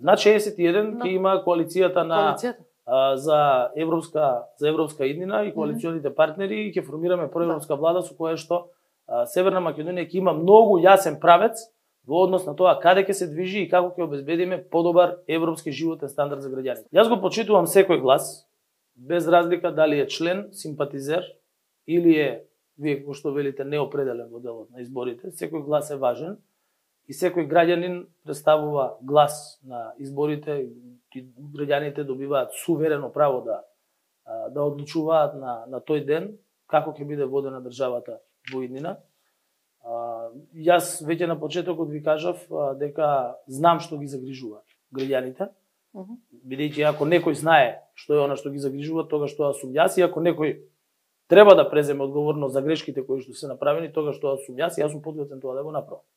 На 61 ќе има коалицијата на за европска иднина и коалиционите партнери и ќе формираме проевропска влада со која што Северна Македонија ќе има многу јасен правец во однос на тоа каде ќе се движи и како ќе обезбедиме подобар европски животен стандард за граѓаните. Јас го почитувам секој глас, без разлика дали е член, симпатизер или е, вие како што велите, неопределен во делот на изборите. Секој глас е важен и секој граѓанин представува глас на изборите и граѓаните добиваат суверено право да одлучуваат на тој ден како ќе биде водена државата во иднина. Јас веќе на почетокот ви кажав дека знам што ги загрижува граѓаните, бидејќи ако некој знае што е она што ги загрижува, тогаш тоа сум јас, и ако некој треба да преземе одговорност за грешките кои што се направени, тогаш тоа сум јас и јас сум подготвен тоа да го направам.